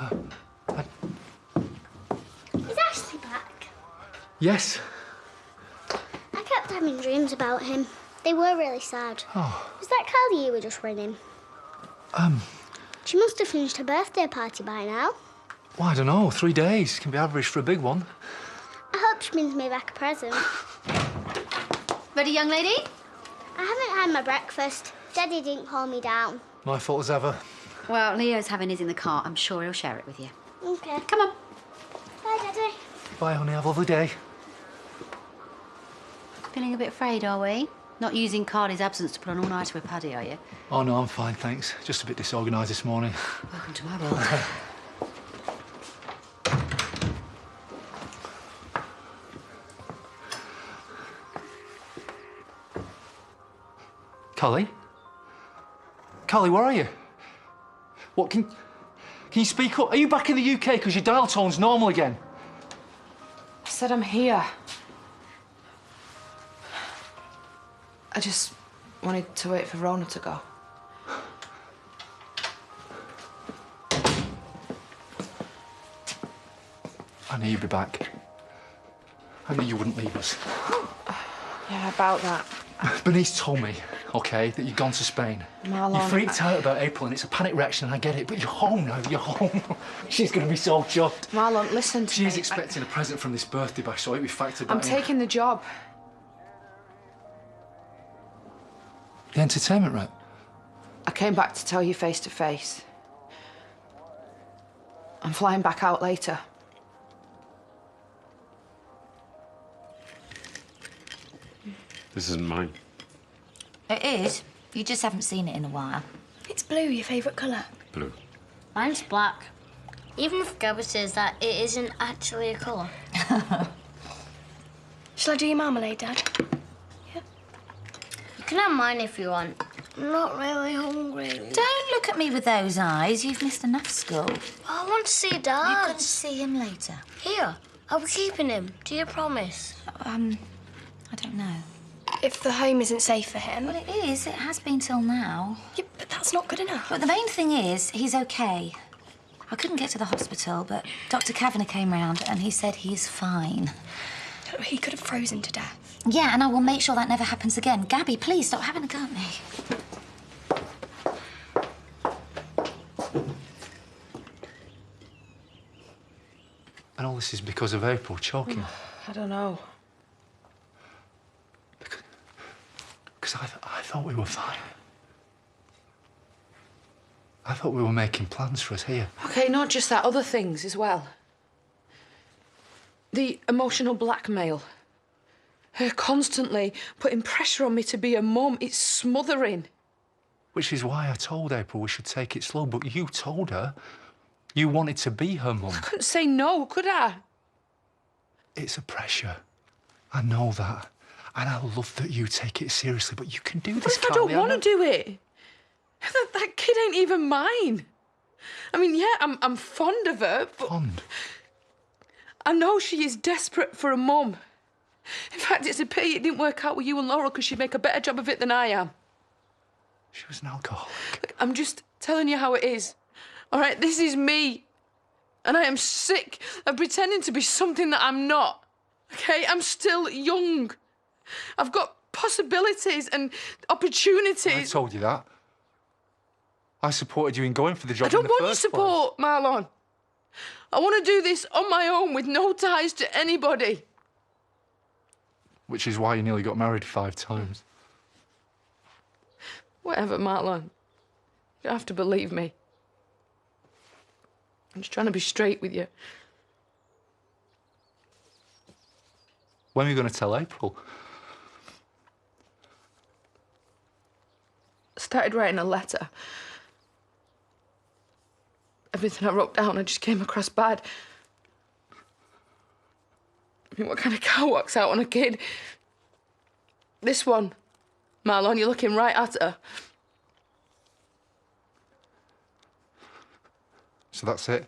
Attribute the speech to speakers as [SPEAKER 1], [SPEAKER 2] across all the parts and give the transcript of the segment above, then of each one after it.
[SPEAKER 1] Is Ashley back?
[SPEAKER 2] Yes.
[SPEAKER 1] I kept having dreams about him. They were really sad.
[SPEAKER 2] Oh.
[SPEAKER 1] Was that Callie you were just ringing? She must have finished her birthday party by now.
[SPEAKER 2] Well, I don't know. 3 days can be average for a big one.
[SPEAKER 1] I hope she brings me back a present.
[SPEAKER 3] Ready, young lady?
[SPEAKER 1] I haven't had my breakfast. Daddy didn't call me down.
[SPEAKER 2] My fault as ever.
[SPEAKER 3] Well, Leo's having his in the car. I'm sure he'll share it with you.
[SPEAKER 1] OK.
[SPEAKER 3] Come on.
[SPEAKER 1] Bye, Daddy.
[SPEAKER 2] Bye, honey. Have a lovely day.
[SPEAKER 3] Feeling a bit afraid, are we? Not using Carly's absence to put on all-nighter with Paddy, are you?
[SPEAKER 2] Oh, no, I'm fine, thanks. Just a bit disorganised this morning.
[SPEAKER 3] Welcome to my world.
[SPEAKER 2] Callie? Callie, where are you? What, can you speak up? Are you back in the UK because your dial tone's normal again?
[SPEAKER 4] I said I'm here. I just wanted to wait for Rona to go.
[SPEAKER 2] I knew you'd be back. I knew you wouldn't leave us.
[SPEAKER 4] Yeah, about that.
[SPEAKER 2] Bernice told me, OK, that you'd gone to Spain.
[SPEAKER 4] Marlon,
[SPEAKER 2] You freaked out about April and it's a panic reaction and I get it, but you're home now, you're home. She's going to be so chuffed.
[SPEAKER 4] Marlon, listen to me.
[SPEAKER 2] She's expecting a present from this birthday bash, so it'll be factored
[SPEAKER 4] I'm
[SPEAKER 2] back in.
[SPEAKER 4] taking the job.
[SPEAKER 2] The entertainment rep?
[SPEAKER 4] I came back to tell you face to face. I'm flying back out later.
[SPEAKER 5] This isn't mine.
[SPEAKER 6] It is. You just haven't seen it in a while.
[SPEAKER 7] It's blue, your favourite colour.
[SPEAKER 5] Blue.
[SPEAKER 1] Mine's black. Even if Gabby says that it isn't actually a colour.
[SPEAKER 7] Shall I do your marmalade, Dad?
[SPEAKER 1] You can have mine if you want. I'm not really hungry.
[SPEAKER 6] Don't look at me with those eyes. You've missed enough school.
[SPEAKER 1] I want to see
[SPEAKER 6] You
[SPEAKER 1] Dad.
[SPEAKER 6] could see him later.
[SPEAKER 1] Here, I'll be keeping him. Do you promise?
[SPEAKER 6] I don't know.
[SPEAKER 7] If the home isn't safe for him.
[SPEAKER 6] Well, it is. It has been till now.
[SPEAKER 7] Yeah, but that's not good enough.
[SPEAKER 6] But the main thing is, he's okay. I couldn't get to the hospital, but Dr. Kavanagh came round and he said he's fine.
[SPEAKER 7] He could have frozen to death.
[SPEAKER 6] Yeah, and I will make sure that never happens again. Gabby, please stop having a go at me.
[SPEAKER 2] And all this is because of April choking.
[SPEAKER 4] I don't know.
[SPEAKER 2] Because I thought we were fine. I thought we were making plans for us here.
[SPEAKER 4] OK, not just that, other things as well. The emotional blackmail. Her constantly putting pressure on me to be a mum. It's smothering.
[SPEAKER 2] Which is why I told April we should take it slow, but you told her you wanted to be her mum.
[SPEAKER 4] I couldn't say no, could I?
[SPEAKER 2] It's a pressure. I know that. And I love that you take it seriously, but you can do
[SPEAKER 4] What
[SPEAKER 2] this,
[SPEAKER 4] if I don't
[SPEAKER 2] Carly,
[SPEAKER 4] want to
[SPEAKER 2] know.
[SPEAKER 4] do it? That kid ain't even mine. I mean, yeah, I'm fond of her, but
[SPEAKER 2] Fond.
[SPEAKER 4] I know she is desperate for a mum. In fact, it's a pity it didn't work out with you and Laurel because she'd make a better job of it than I am.
[SPEAKER 2] She was an alcoholic.
[SPEAKER 4] Look, I'm just telling you how it is. All right, this is me. And I am sick of pretending to be something that I'm not. OK? I'm still young. I've got possibilities and opportunities.
[SPEAKER 2] I told you that. I supported you in going for the job
[SPEAKER 4] I don't
[SPEAKER 2] in the
[SPEAKER 4] want your
[SPEAKER 2] first
[SPEAKER 4] support, Marlon. I want to do this on my own with no ties to anybody.
[SPEAKER 2] Which is why you nearly got married 5 times.
[SPEAKER 4] Whatever, Marlon. You don't have to believe me. I'm just trying to be straight with you.
[SPEAKER 2] When are you going to tell April?
[SPEAKER 4] I started writing a letter. Everything I wrote down, I just came across bad. I mean, what kind of cow walks out on a kid? This one. Marlon, you're looking right at her.
[SPEAKER 2] So that's it?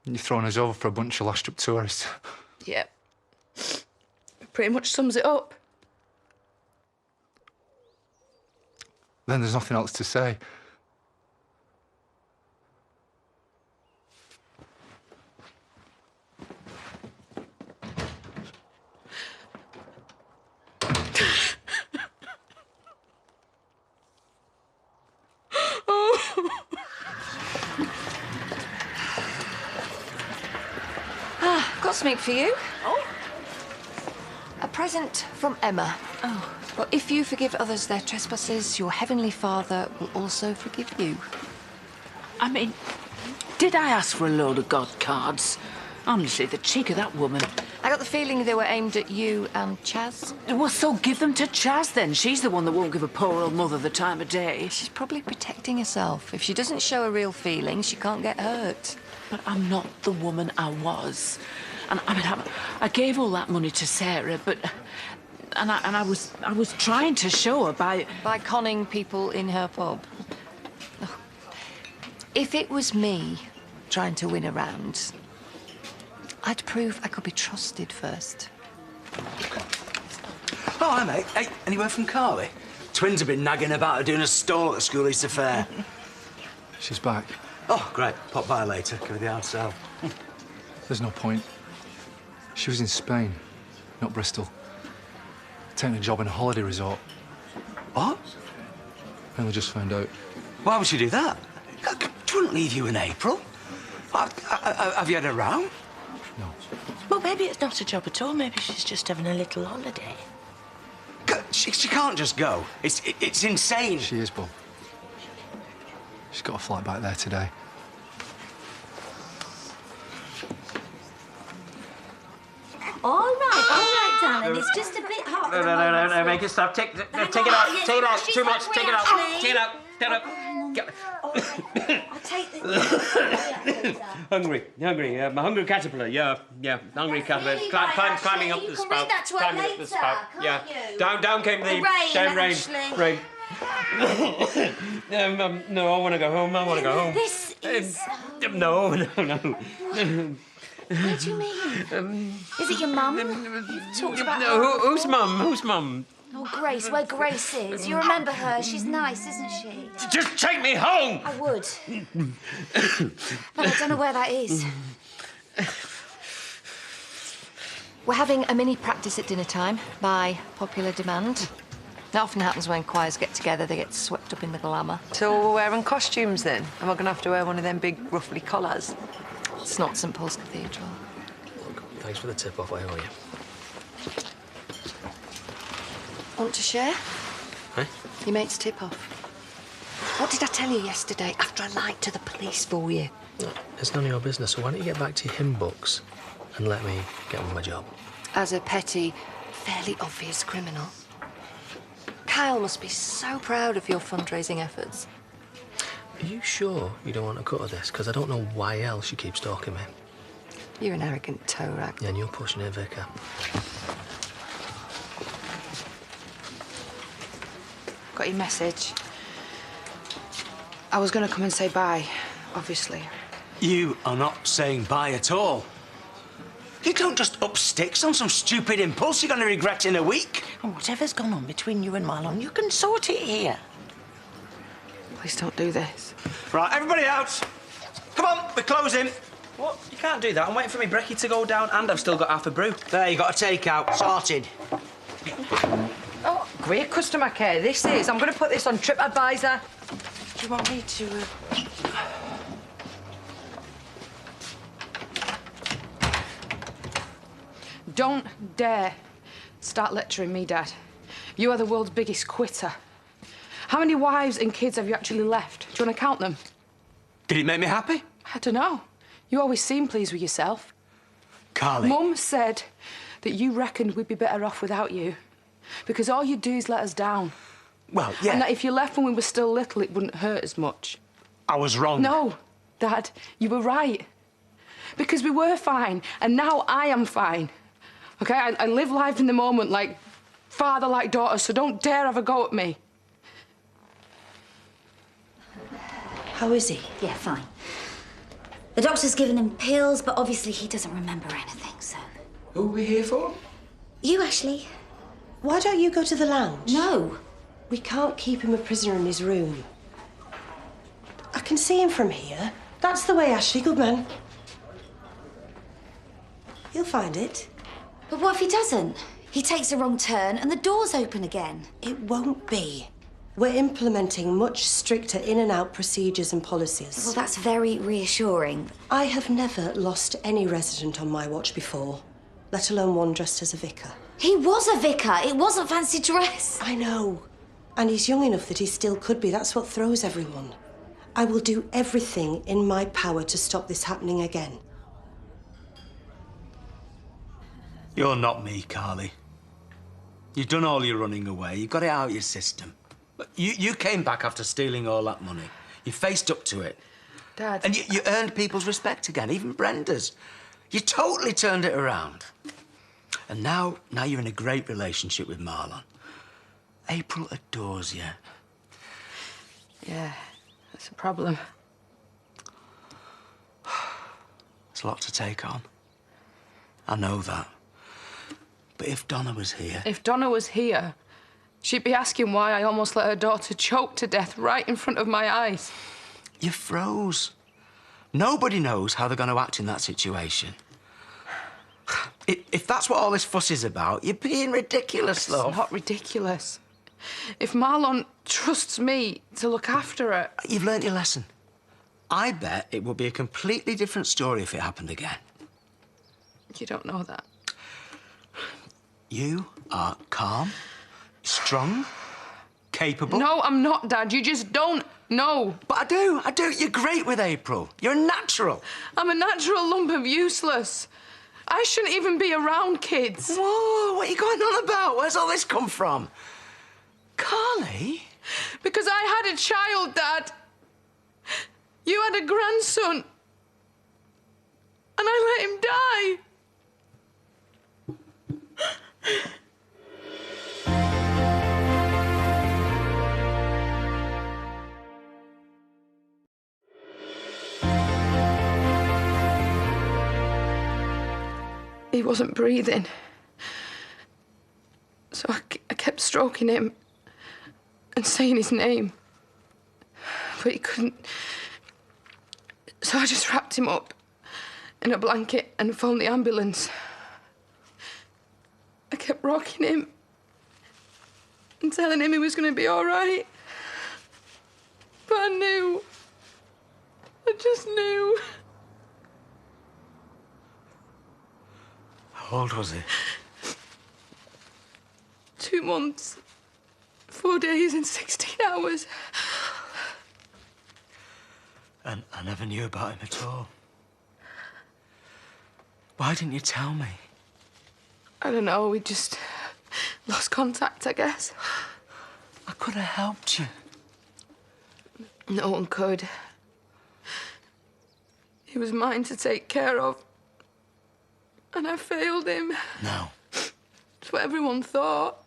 [SPEAKER 2] You're throwing us over for a bunch of lashed-up tourists?
[SPEAKER 4] Yep. It pretty much sums it up.
[SPEAKER 2] Then there's nothing else to say.
[SPEAKER 8] got something for you. Oh. A present from Emma. Oh. Well, if you forgive others their trespasses, your heavenly Father will also forgive you.
[SPEAKER 9] I mean, did I ask for a load of God cards? Honestly, the cheek of that woman.
[SPEAKER 8] I got the feeling they were aimed at you and Chaz.
[SPEAKER 9] Well, so give them to Chaz then. She's the one that won't give a poor old mother the time of day.
[SPEAKER 8] She's probably protecting herself. If she doesn't show her real feelings, she can't get hurt.
[SPEAKER 9] But I'm not the woman I was. And I mean, I gave all that money to Sarah, but... And I was trying to show her by
[SPEAKER 8] conning people in her pub. Oh. If it was me trying to win a round, I'd prove I could be trusted first.
[SPEAKER 10] Oh, hi, mate. Hey, any word from Carly? Twins have been nagging about her doing a stall at the school Easter fair.
[SPEAKER 2] She's back.
[SPEAKER 10] Oh, great. Pop by later. Give her the hard sell.
[SPEAKER 2] There's no point. She was in Spain, not Bristol. Taking a job in a holiday resort.
[SPEAKER 10] What?
[SPEAKER 2] And we just found out.
[SPEAKER 10] Why would she do that? She wouldn't leave you in April. Have you had a row?
[SPEAKER 2] No.
[SPEAKER 9] Well, maybe it's not a job at all. Maybe she's just having a little holiday.
[SPEAKER 10] She can't just go. It's insane.
[SPEAKER 2] She is, Bob. She's got a flight back there today.
[SPEAKER 6] All right, darling. It's just a bit hot.
[SPEAKER 11] No, make it stop. Take it out. Take it out. Too much. Take it out. Take it out. Take it out.
[SPEAKER 6] I'll take this.
[SPEAKER 11] Hungry. Hungry caterpillar. Yeah. Hungry caterpillar.
[SPEAKER 6] Really
[SPEAKER 11] Climbing up the spout.
[SPEAKER 6] Read that to her
[SPEAKER 11] climbing
[SPEAKER 6] later,
[SPEAKER 11] up the spout. Yeah.
[SPEAKER 6] You?
[SPEAKER 11] Down came the rain. No, I want to go home.
[SPEAKER 6] This is...
[SPEAKER 11] No.
[SPEAKER 6] What do you mean? Is it your mum? You've talked about
[SPEAKER 11] No, who's mum?
[SPEAKER 6] Oh, Grace, where Grace is. You remember her? She's nice, isn't she?
[SPEAKER 11] Just take me home!
[SPEAKER 6] I would. But I don't know where that is.
[SPEAKER 8] We're having a mini practice at dinner time by popular demand. That often happens when choirs get together, they get swept up in the glamour.
[SPEAKER 4] So we're wearing costumes then? Am I going to have to wear one of them big ruffly collars?
[SPEAKER 8] It's not St Paul's Cathedral.
[SPEAKER 10] Look, thanks for the tip-off. I owe you.
[SPEAKER 8] Want to share?
[SPEAKER 10] Huh?
[SPEAKER 8] Your mate's tip-off. What did I tell you yesterday after I lied to the police for you?
[SPEAKER 10] It's none of your business, so why don't you get back to your hymn books and let me get on with my job?
[SPEAKER 8] As a petty, fairly obvious criminal. Kyle must be so proud of your fundraising efforts.
[SPEAKER 10] Are you sure you don't want a cut of this? Because I don't know why else you keep stalking me.
[SPEAKER 8] You're an arrogant toe rag.
[SPEAKER 10] Yeah, and you're pushing it, Vicar.
[SPEAKER 4] Got your message. I was going to come and say bye, obviously.
[SPEAKER 10] You are not saying bye at all. You don't just up sticks on some stupid impulse you're going to regret in a week.
[SPEAKER 9] And whatever's gone on between you and Marlon, you can sort it here.
[SPEAKER 4] Please don't do this.
[SPEAKER 10] Right, everybody out. Come on, we're closing.
[SPEAKER 12] What? You can't do that. I'm waiting for me brekkie to go down and I've still got half a brew.
[SPEAKER 10] There, you got a takeout. Sorted.
[SPEAKER 4] Oh, great customer care this is. I'm going to put this on TripAdvisor.
[SPEAKER 9] Do you want me to...
[SPEAKER 4] Don't dare start lecturing me, Dad. You are the world's biggest quitter. How many wives and kids have you actually left? Do you want to count them?
[SPEAKER 10] Did it make me happy?
[SPEAKER 4] I don't know. You always seem pleased with yourself.
[SPEAKER 10] Carly.
[SPEAKER 4] Mum said that you reckoned we'd be better off without you. Because all you do is let us down.
[SPEAKER 10] Well, yeah.
[SPEAKER 4] And that if you left when we were still little, it wouldn't hurt as much.
[SPEAKER 10] I was wrong.
[SPEAKER 4] No, Dad, you were right. Because we were fine, and now I am fine. OK, I live life in the moment like father, like daughter, so don't dare have a go at me.
[SPEAKER 6] How is he? Yeah, fine. The doctor's given him pills, but obviously he doesn't remember anything, so...
[SPEAKER 12] Who are we here for?
[SPEAKER 6] You, Ashley.
[SPEAKER 13] Why don't you go to the lounge?
[SPEAKER 6] No.
[SPEAKER 13] We can't keep him a prisoner in his room. I can see him from here. That's the way, Ashley. Good man. He'll find it.
[SPEAKER 6] But what if he doesn't? He takes a wrong turn and the door's open again.
[SPEAKER 13] It won't be. We're implementing much stricter in and out procedures and policies.
[SPEAKER 6] Well, that's very reassuring.
[SPEAKER 13] I have never lost any resident on my watch before, let alone one dressed as a vicar.
[SPEAKER 6] He was a vicar. It wasn't fancy dress.
[SPEAKER 13] I know. And he's young enough that he still could be. That's what throws everyone. I will do everything in my power to stop this happening again.
[SPEAKER 10] You're not me, Carly. You've done all your running away. You got it out of your system. But you came back after stealing all that money. You faced up to it.
[SPEAKER 4] Dad.
[SPEAKER 10] And you earned people's respect again, even Brenda's. You totally turned it around. And now you're in a great relationship with Marlon. April adores you.
[SPEAKER 4] Yeah, that's a problem.
[SPEAKER 10] It's a lot to take on. I know that. But if Donna was here...
[SPEAKER 4] If Donna was here, she'd be asking why I almost let her daughter choke to death right in front of my eyes.
[SPEAKER 10] You froze. Nobody knows how they're going to act in that situation. If that's what all this fuss is about, you're being ridiculous, love.
[SPEAKER 4] It's not ridiculous. If Marlon trusts me to look after her...
[SPEAKER 10] You've learnt your lesson. I bet it would be a completely different story if it happened again.
[SPEAKER 4] You don't know that.
[SPEAKER 10] You are calm, strong, capable.
[SPEAKER 4] No, I'm not, Dad. You just don't know.
[SPEAKER 10] But I do. You're great with April. You're a natural.
[SPEAKER 4] I'm a natural lump of useless. I shouldn't even be around kids.
[SPEAKER 10] Whoa, what are you going on about? Where's all this come from? Carly?
[SPEAKER 4] Because I had a child, Dad. You had a grandson. And I let him die. He wasn't breathing. So I kept stroking him and saying his name. But he couldn't. So I just wrapped him up in a blanket and phoned the ambulance. I kept rocking him and telling him he was going to be all right. But I knew. I just knew.
[SPEAKER 10] How old was he?
[SPEAKER 4] 2 months, 4 days and 16 hours.
[SPEAKER 10] And I never knew about him at all. Why didn't you tell me?
[SPEAKER 4] I don't know, we just lost contact, I guess.
[SPEAKER 10] I could have helped you.
[SPEAKER 4] No one could. He was mine to take care of. And I failed him.
[SPEAKER 10] No.
[SPEAKER 4] That's what everyone thought.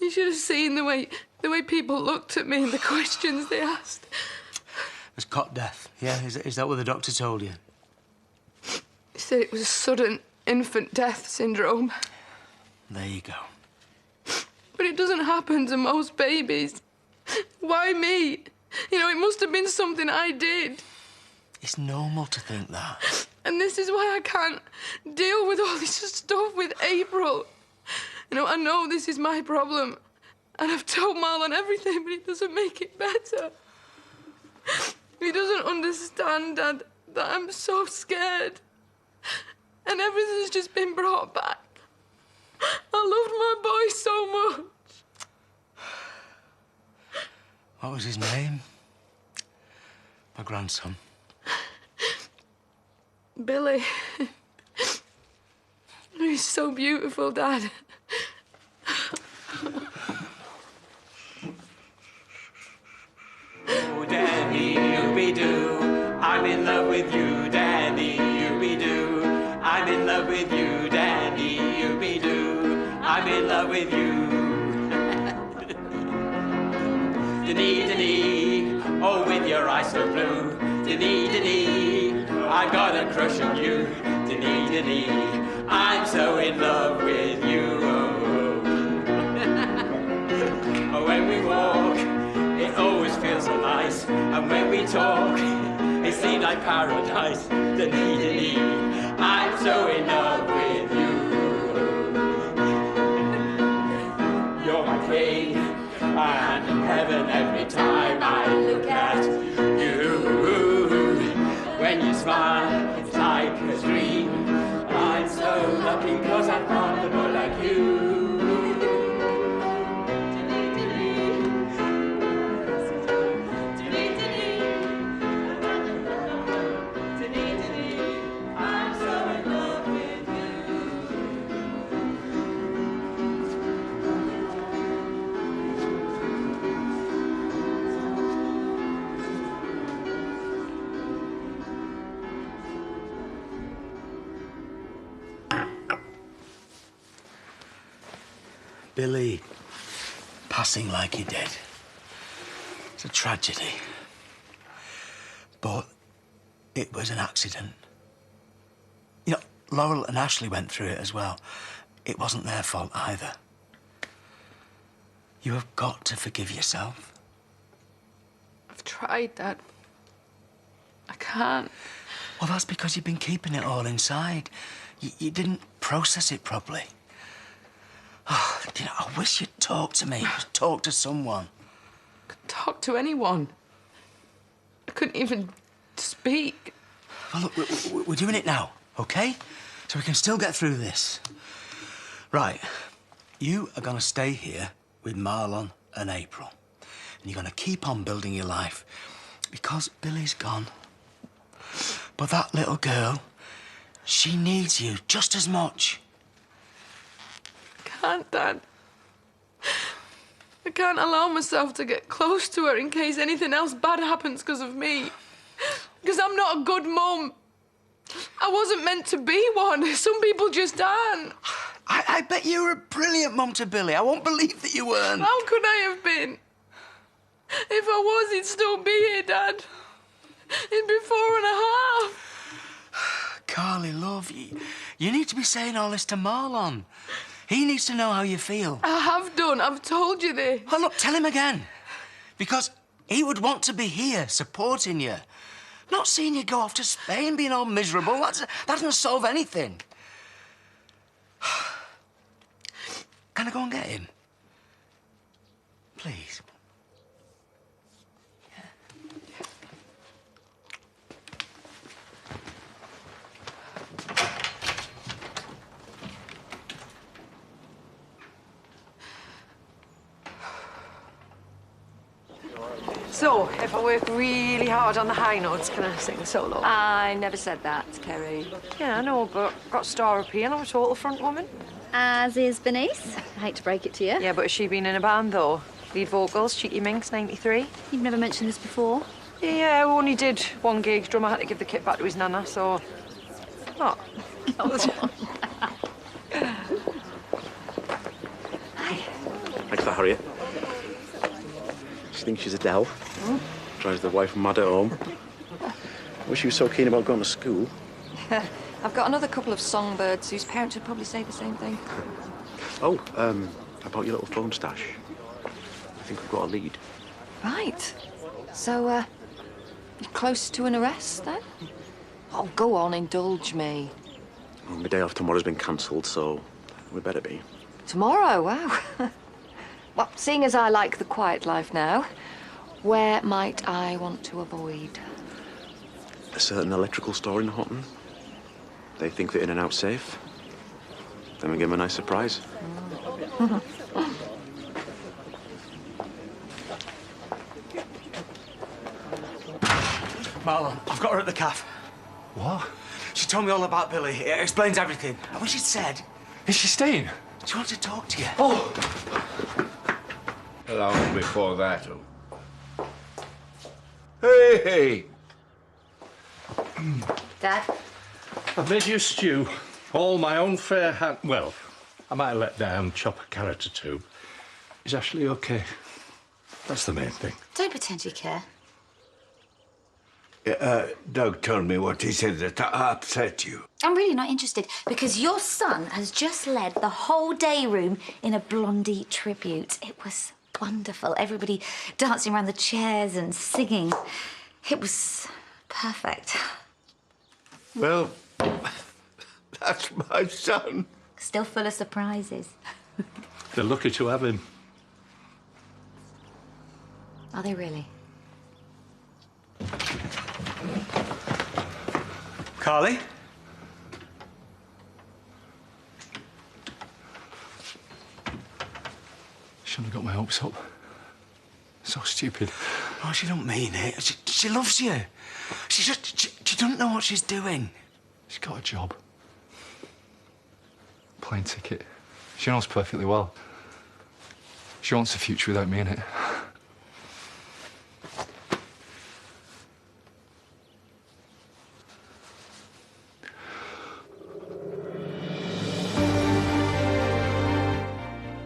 [SPEAKER 4] You should have seen the way people looked at me and the questions they asked.
[SPEAKER 10] It was cot death, yeah? Is that what the doctor told you?
[SPEAKER 4] He said it was a sudden infant death syndrome.
[SPEAKER 10] There you go.
[SPEAKER 4] But it doesn't happen to most babies. Why me? You know, it must have been something I did.
[SPEAKER 10] It's normal to think that.
[SPEAKER 4] And this is why I can't deal with all this stuff with April. You know, I know this is my problem. And I've told Marlon everything, but it doesn't make it better. He doesn't understand, Dad, that I'm so scared. And everything's just been brought back. I loved my boy so much.
[SPEAKER 10] What was his name? My grandson.
[SPEAKER 4] Billy. He's so beautiful, Dad.
[SPEAKER 11] Oh, Danny, you-be-doo, I'm in love with you, Danny, you-be-doo. I'm in love with you, Danny, you-be-doo. I'm in love with you. Denny, oh, with your eyes so blue. Denny, I've got a crush on you. Denny, I'm so in love with you. Oh, when we walk, it always feels so nice. And when we talk, it seems like paradise. Denny, I'm so in love with you. You're my king, and in heaven when you smile, it's like a dream. I'm so lucky 'cause I found a boy like you. I'm so in love with
[SPEAKER 10] Billy passing like he did. It's a tragedy. But it was an accident. You know, Laurel and Ashley went through it as well. It wasn't their fault either. You have got to forgive yourself.
[SPEAKER 4] I've tried, Dad. I can't.
[SPEAKER 10] Well, that's because you've been keeping it all inside. You didn't process it properly. Oh, you know, I wish you'd talk to me. Talk to someone.
[SPEAKER 4] Talk to anyone. I couldn't even speak.
[SPEAKER 10] Well, look, we're doing it now, OK? So we can still get through this. Right. You are going to stay here with Marlon and April. And you're going to keep on building your life. Because Billy's gone. But that little girl, she needs you just as much.
[SPEAKER 4] I can't, Dad. I can't allow myself to get close to her in case anything else bad happens because of me. Because I'm not a good mum. I wasn't meant to be one. Some people just aren't.
[SPEAKER 10] I bet you were a brilliant mum to Billy. I won't believe that you weren't.
[SPEAKER 4] How could I have been? If I was, he'd still be here, Dad. It'd be 4.5.
[SPEAKER 10] Carly, love, you need to be saying all this to Marlon. He needs to know how you feel.
[SPEAKER 4] I have done. I've told you this.
[SPEAKER 10] Well, look, tell him again. Because he would want to be here, supporting you. Not seeing you go off to Spain being all miserable. That doesn't solve anything. Can I go and get him? Please.
[SPEAKER 8] So, if I work really hard on the high notes, can I sing a solo? I never said that, Kerry. Yeah, I know, but I've got star appeal. I'm a total front woman.
[SPEAKER 3] As is Bernice. I hate to break it to you.
[SPEAKER 8] Yeah, but has she been in a band, though? Lead vocals, Cheeky Minx, 93.
[SPEAKER 3] You've never mentioned this before.
[SPEAKER 8] Yeah, we only did one gig. Drummer had to give the kit back to his nana, so... What?
[SPEAKER 5] Thanks for Harriet. She thinks she's Adele. Drives the wife mad at home. I wish she was so keen about going to school.
[SPEAKER 8] I've got another couple of songbirds whose parents would probably say the same thing.
[SPEAKER 5] Oh, about your little phone stash. I think we've got a lead.
[SPEAKER 8] Right. So, you're close to an arrest, then? Oh, go on, indulge me.
[SPEAKER 5] Well, my day off tomorrow's been cancelled, so we better be.
[SPEAKER 8] Tomorrow? Wow. Well, seeing as I like the quiet life now, where might I want to avoid?
[SPEAKER 5] A certain electrical store in Houghton. They think they're in and out safe. Then we give them a nice surprise.
[SPEAKER 10] Marlon, I've got her at the cafe.
[SPEAKER 2] What?
[SPEAKER 10] She told me all about Billy. It explains everything. I wish she'd said.
[SPEAKER 2] Is she staying?
[SPEAKER 10] She wants to talk to you.
[SPEAKER 2] Oh!
[SPEAKER 14] Long before that. Hey!
[SPEAKER 3] Dad?
[SPEAKER 14] I've made you a stew. All my own fair hand. Well, I might have let down, chop a carrot or two. Is Ashley okay? That's the main thing.
[SPEAKER 3] Don't pretend you care.
[SPEAKER 14] Doug told me what he said that upset you.
[SPEAKER 6] I'm really not interested because your son has just led the whole day room in a Blondie tribute. It was wonderful. Everybody dancing around the chairs and singing. It was perfect.
[SPEAKER 14] Well, that's my son.
[SPEAKER 6] Still full of surprises.
[SPEAKER 14] They're lucky to have him.
[SPEAKER 6] Are they really?
[SPEAKER 10] Carly?
[SPEAKER 2] Shouldn't have got my hopes up. So stupid.
[SPEAKER 10] Oh, she don't mean it. She loves you. She doesn't know what she's doing.
[SPEAKER 2] She's got a job. Plane ticket. She knows perfectly well. She wants a future without me in it.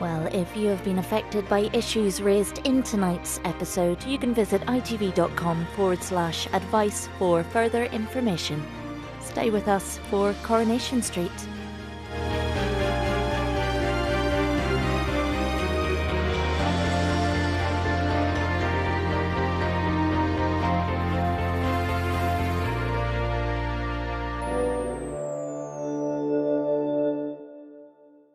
[SPEAKER 15] Well, if you have been affected by issues raised in tonight's episode, you can visit itv.com/advice for further information. Stay with us for Coronation Street.